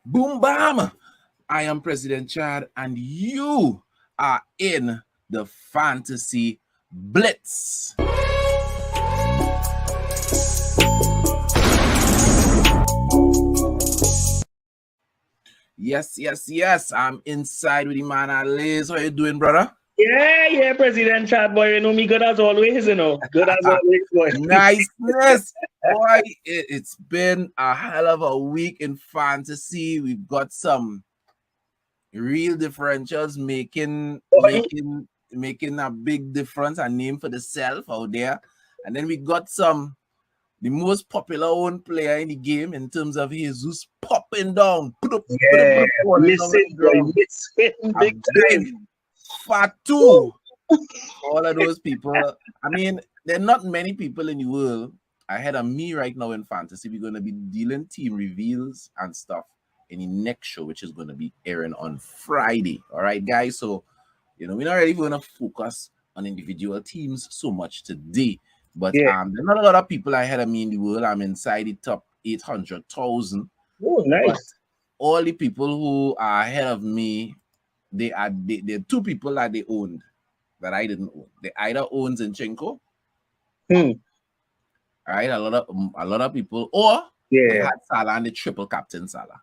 Boom bam! I am President Chad, and you are in the Fantasy Blitz. Yes. I'm inside with the man Alice. How you doing, brother? Yeah, President Chad, boy. You know me good as always, Good as always, boy. Niceness. Boy, it's been a hell of a week in fantasy. We've got some real differentials making a big difference, a name for the self out there. And then we got the most popular own player in the game in terms of Jesus popping down. Yeah, missing, boy. A Missing big big time. Fatu. All of those people. I mean, there are not many people in the world ahead of me right now in fantasy. We're going to be dealing team reveals and stuff in the next show, which is going to be airing on Friday. All right, guys. So, we're not really going to focus on individual teams so much today. But Yeah. there are not a lot of people ahead of me in the world. I'm inside the top 800,000. Oh, nice. But all the people who are ahead of me, they're two people that they owned that I didn't own. They either own Zinchenko, all right, a lot of people, or they had Salah and the triple captain Salah.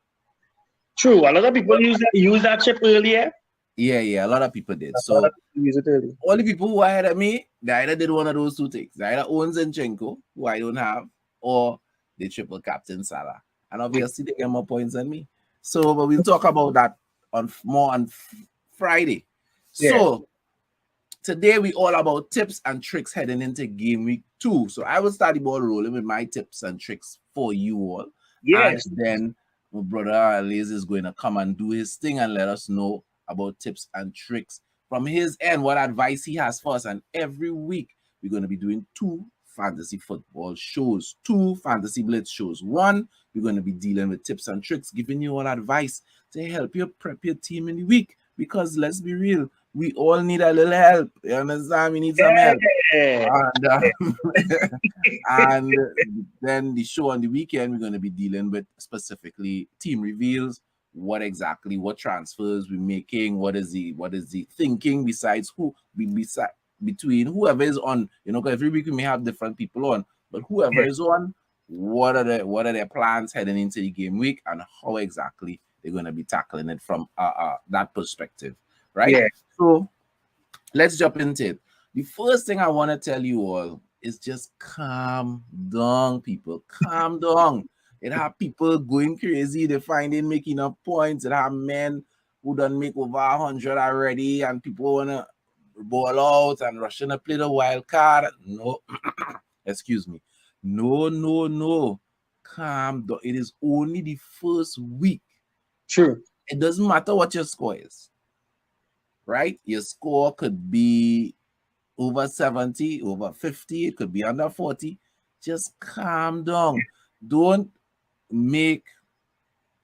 True, a lot of people use that chip earlier. Yeah, a lot of people did. So use it early. All the people who are ahead of me, they either did one of those two things. They either own Zinchenko, who I don't have, or they triple captain Salah. And obviously they get more points than me. So, but we'll talk about that more on Friday. Yeah. So today we all about tips and tricks heading into game week 2. So I will start the ball rolling with my tips and tricks for you all. Yes. And then my brother Liz is going to come and do his thing and let us know about tips and tricks from his end, what advice he has for us. And every week we're going to be doing 2 fantasy football shows, 2 fantasy blitz shows. One, we're going to be dealing with tips and tricks, giving you all advice to help you prep your team in the week. Because let's be real, we all need a little help. You understand? We need some help. And then the show on the weekend, we're going to be dealing with specifically team reveals, what transfers we're making, what is the thinking besides between whoever is on, because every week we may have different people on, but whoever is on, what are their plans heading into the game week and how exactly they're going to be tackling it from that perspective, right? Yeah. So let's jump into it. The first thing I want to tell you all is just calm down, people. Calm down. It have people going crazy. They're finding making up points. It have men who done make over 100 already, and people want to ball out and rushing to play the wild card. No, excuse me. No. Calm down. It is only the first week. True. It doesn't matter what your score is, right? Your score could be over 70, over 50. It could be under 40. Just calm down. Don't make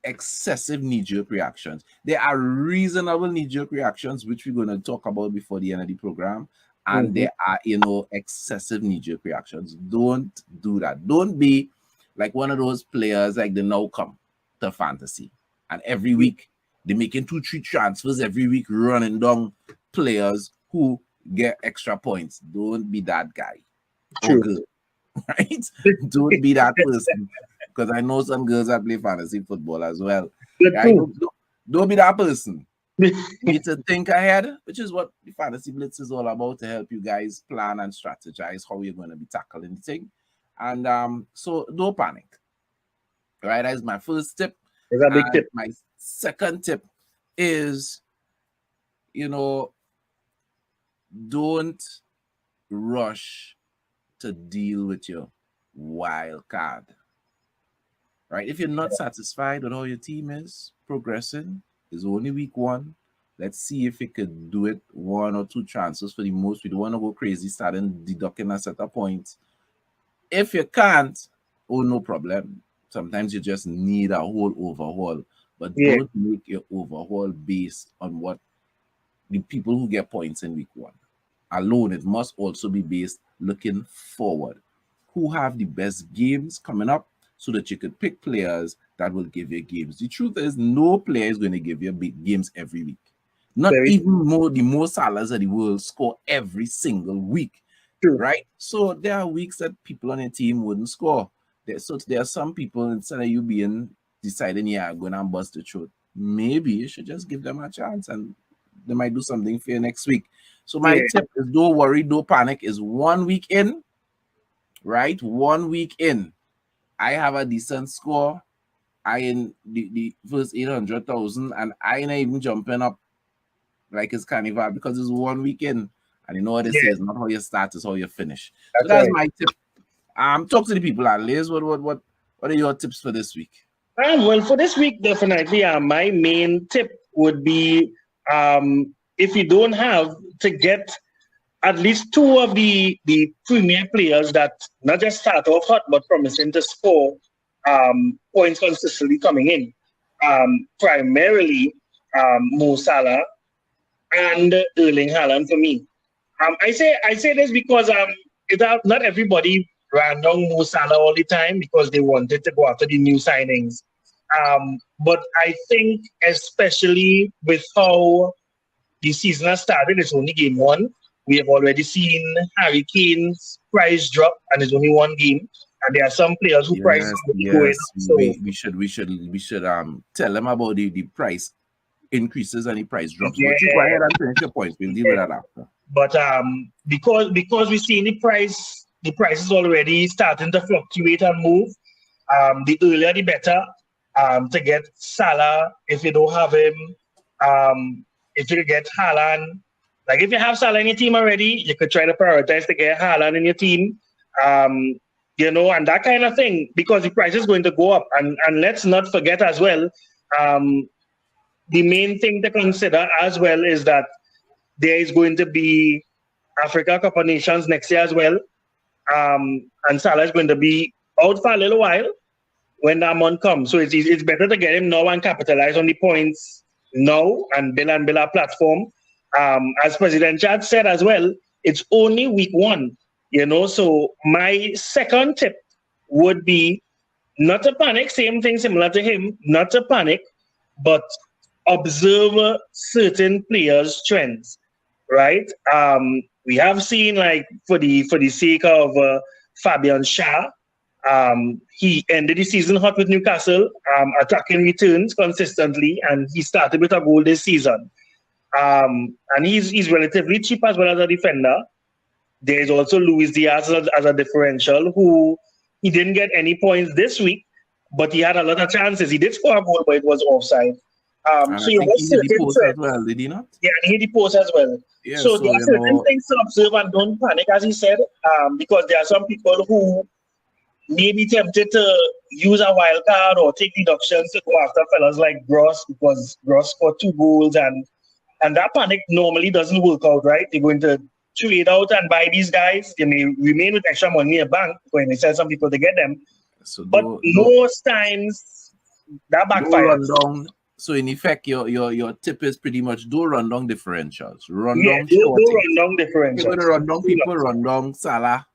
excessive knee-jerk reactions. There are reasonable knee-jerk reactions, which we're going to talk about before the end of the program. And there are, excessive knee-jerk reactions. Don't do that. Don't be like one of those players like the now come to fantasy. And every week, they're making 2-3 transfers every week, running down players who get extra points. Don't be that guy. True. Girl, right? Don't be that person. Because I know some girls that play fantasy football as well. Guys, don't be that person. You need to think ahead, which is what the Fantasy Blitz is all about, to help you guys plan and strategize how you're going to be tackling the thing. And so don't panic. All right, that's my first tip. That's a big tip. My second tip is, don't rush to deal with your wild card. Right? If you're not satisfied with how your team is progressing, it's only week 1. Let's see if it could do it 1 or 2 transfers for the most. We don't want to go crazy starting deducting a set of points. If you can't, no problem. Sometimes you just need a whole overhaul. But don't make your overhaul based on what the people who get points in week 1 alone. It must also be based looking forward. Who have the best games coming up? so that you could pick players that will give you games. The truth is, no player is going to give you big games every week. Not Very even the Mo Salahs of the world score every single week, true. right? So there are weeks that people on your team wouldn't score. So there are some people, instead of you deciding, yeah, I'm going to bust the truth, maybe you should just give them a chance and they might do something for you next week. So my tip is, don't worry, don't panic. Is 1 week in, right? 1 week in, I have a decent score. I in the first 800,000, and I ain't even jumping up like it's carnival because it's 1 week in. And you know what they say, it's not how you start, it's how you finish. That's my tip. Talk to the people at Liz. What are your tips for this week? Well, for this week, definitely, my main tip would be, if you don't have, to get at least two of the premier players that not just start off hot, but promising to score points consistently coming in. Primarily Mo Salah and Erling Haaland for me. I say this because not everybody ran down Mo Salah all the time because they wanted to go after the new signings. But I think, especially with how the season has started, it's only game one. We have already seen Harry Kane's price drop, and it's only one game. And there are some players who price going up. So we should tell them about the price increases and the price drops. Yeah. But you go ahead and finish your points. We'll deal with that after. But because we see the price is already starting to fluctuate and move. The earlier the better. To get Salah, if you don't have him, if you get Haaland, like if you have Salah in your team already, you could try to prioritize to get Haaland in your team, you know, and that kind of thing, because the price is going to go up. And let's not forget as well, the main thing to consider as well is that there is going to be Africa Cup of Nations next year as well, and Salah is going to be out for a little while when that month comes. So it's better to get him now and capitalize on the points now and build a platform. As President Chad said as well, it's only week one, you know. So my second tip would be not to panic, same thing similar to him, not to panic, but observe certain players' trends, right? We have seen, like, for the sake of Fabian Schär, he ended the season hot with Newcastle, attacking returns consistently, and he started with a goal this season. And he's relatively cheap as well as a defender. There's also Luis Diaz as a differential, who he didn't get any points this week, but he had a lot of chances. He did score a goal, but it was offside. So he hit the post as well, did he not? Yeah, and he hit the post as well. Yeah, so there are certain things to observe and don't panic, as he said, because there are some people who may be tempted to use a wild card or take deductions to go after fellas like Gross, because Gross scored 2 goals, and that panic normally doesn't work out, right? They're going to trade out and buy these guys. They may remain with extra money in the bank when they sell some people to get them. But most times that backfires. So in effect, your tip is pretty much do run down differentials. Do run down differentials. Run down people, run down Salah,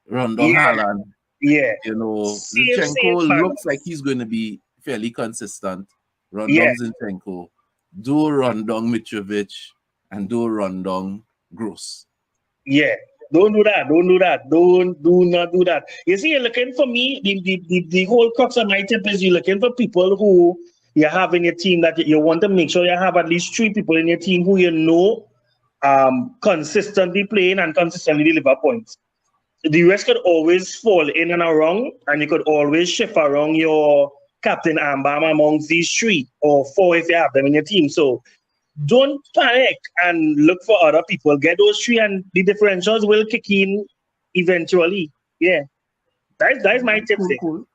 run down Haaland. Yeah. You know, Zinchenko looks like he's going to be fairly consistent. Run down Zinchenko. Do run down Mitrovic, and do run down Gross. Yeah. Don't do that. Do not do that. You see, you're looking for me, the whole crux of my tip is you're looking for people who you have in your team that you want to make sure you have at least 3 people in your team who you know consistently playing and consistently deliver points. The rest could always fall in and around, and you could always shift around your captain armband amongst these 3 or 4 if you have them in your team. So don't panic and look for other people. Get those 3 and the differentials will kick in eventually. Yeah. That's my tip. Cool.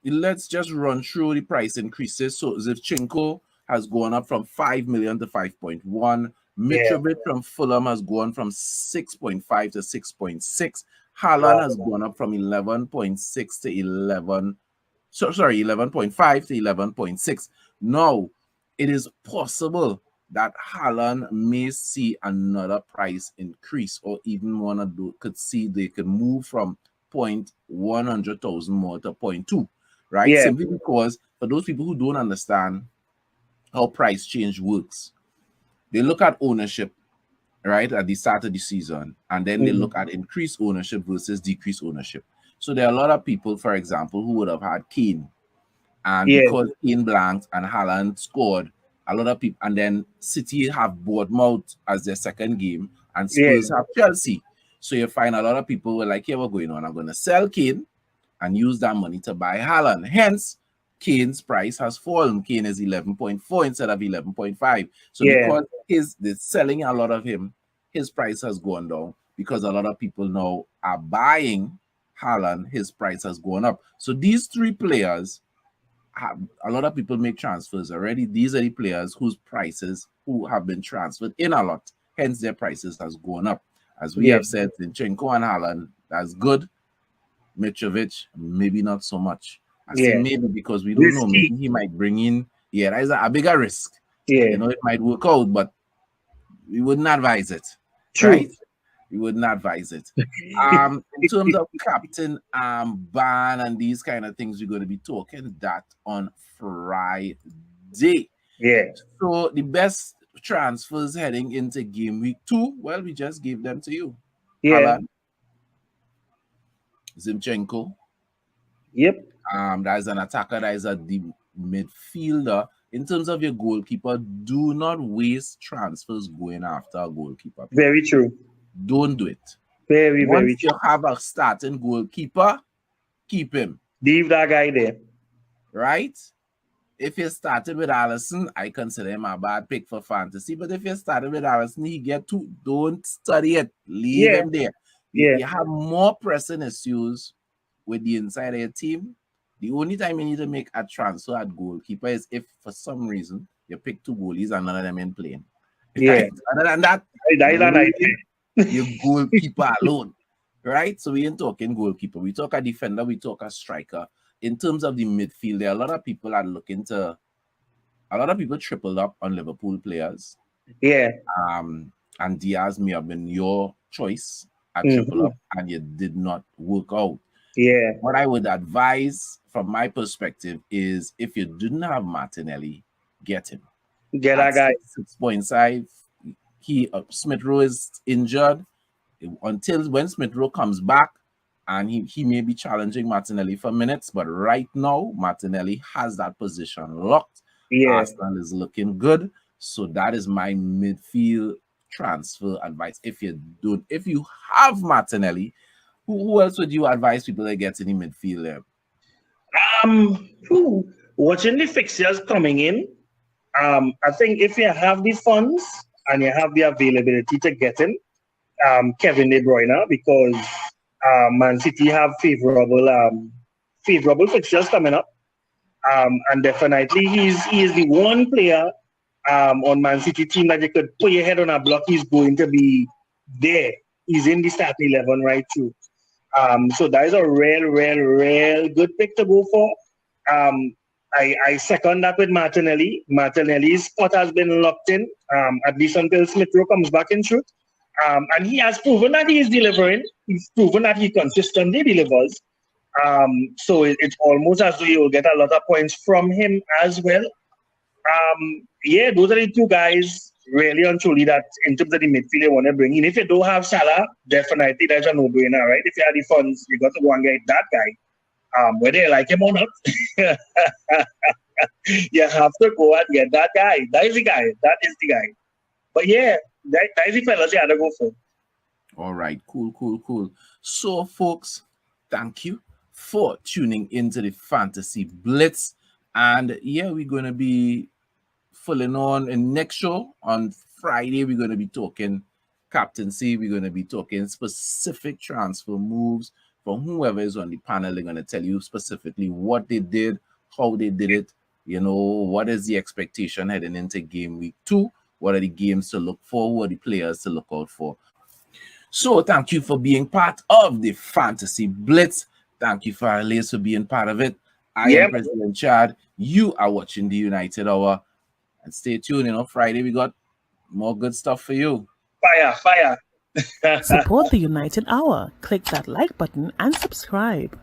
Let's just run through the price increases. So Zinchenko has gone up from 5 million to 5.1. Mitrovic from Fulham has gone from 6.5 to 6.6. Haaland has gone up from 11.6 to 11.5 to 11.6. Now, it is possible that Haaland may see another price increase, or even could see they could move from 100,000 more to 0.2, right? Yeah. Simply because for those people who don't understand how price change works, they look at ownership, right, at the start of the season, and then they look at increased ownership versus decreased ownership. So there are a lot of people, for example, who would have had Kane, and because Kane blanked and Haaland scored, a lot of people, and then City have Bournemouth as their second game, and Spurs have Chelsea. So you find a lot of people were like, "Here, what's going on? I'm going to sell Kane and use that money to buy Haaland." Hence, Kane's price has fallen. Kane is 11.4 instead of 11.5. So because they're selling a lot of him, his price has gone down. Because a lot of people now are buying Haaland, his price has gone up. So these three players, a lot of people make transfers already. These are the players whose prices who have been transferred in a lot. Hence, their prices has gone up. As we have said, Zinchenko and Haaland, that's good. Mitrovic, maybe not so much. I say maybe because we don't know. Maybe he might bring in, that's a bigger risk. You know, it might work out, but we wouldn't advise it. True. Right? We wouldn't advise it. In terms of captain ban and these kind of things, we're going to be talking that on Friday. Yeah. So the best transfers heading into game week 2, well, we just gave them to you. Yeah. Haaland, Zinchenko. Yep. That is an attacker, that is a deep midfielder. In terms of your goalkeeper, do not waste transfers going after a goalkeeper. Very true. Don't do it. Very Once true. you have a starting goalkeeper, keep him. Leave that guy there. Right? If you started with Alisson, I consider him a bad pick for fantasy. But if you started with Alisson, he get 2. Don't study it. Leave him there. You have more pressing issues with the inside of your team. The only time you need to make a transfer at goalkeeper is if for some reason you pick 2 goalies and none of them in playing. Right? Other than that, your goalkeeper alone. Right? So we ain't talking goalkeeper. We talk a defender, we talk a striker. In terms of the midfield, there are a lot of people are looking to, a lot of people tripled up on Liverpool players. Yeah. And Diaz may have been your choice at triple up, and it did not work out. Yeah. What I would advise from my perspective is if you didn't have Martinelli, get him. Get that guy. 6.5. Smith Rowe is injured. Until when Smith Rowe comes back, and he may be challenging Martinelli for minutes, but right now Martinelli has that position locked. Arsenal is looking good. So that is my midfield transfer advice. If you have Martinelli, who else would you advise people to get in the midfield there? Watching the fixtures coming in, I think if you have the funds and you have the availability to get in, Kevin De Bruyne, because Man City have favorable fixtures coming up, and definitely he is the one player on Man City team that you could put your head on a block. He's going to be there. He's in the starting 11 right through. So that is a real good pick to go for. I second that with Martinelli. Martinelli's spot has been locked in, at least until Smith Rowe comes back in shoot. And he has proven that he is delivering. He's proven that he consistently delivers. So it's almost as though you will get a lot of points from him as well. Those are the 2 guys really and truly that in terms of the midfield you want to bring in. If you don't have Salah, definitely that's a no-brainer, right? If you have the funds, you got to go and get that guy. Whether you like him or not, you have to go and get that guy. That is the guy. That is the guy. But that is the fellas you had to go for. All right, cool. So, folks, thank you for tuning into the Fantasy Blitz. And we're going to be filling on in next show on Friday. We're going to be talking captaincy. We're going to be talking specific transfer moves from whoever is on the panel. They're going to tell you specifically what they did, how they did it. What is the expectation heading into game week 2? What are the games to look for? Who are the players to look out for? So thank you for being part of the Fantasy Blitz. Thank you, Farley, for being part of it. I am President Chad. You are watching the United Hour. And stay tuned. Friday we got more good stuff for you. Fire. Support the United Hour. Click that like button and subscribe.